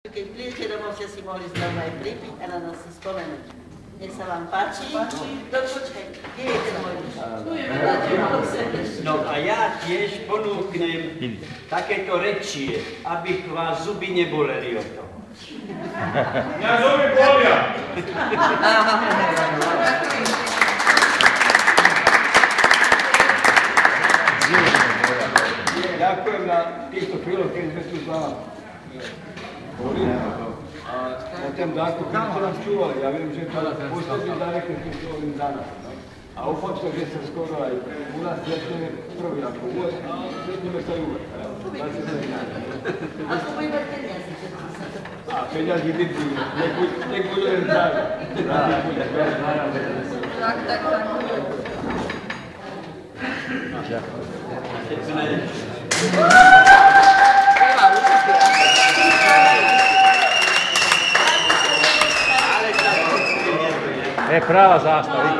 Keď prídete domov, ste si mohli znovu aj pripiť a na nás si spomenúť. Nech sa vám páči. Počkaj, kde je ten môj muž? No a ja tiež ponúknem takéto rečie, aby vás zuby neboleli od toho. Mňa zuby bolia! Ďakujem na týchto chvíľoch, keď sme tu s vama boli. A ten zákup, keď ste nás čúvali, ja viem, že to posledný dárek, keď ste čúvali za nás. A ufám to, že sa skoro aj u nás stretneme prvý ako úvod a stretneme sa aj úvod. A to bude mať peniazy. A peniazy vydrujú, nech budú len zdraví. Tak. E, prava zastava,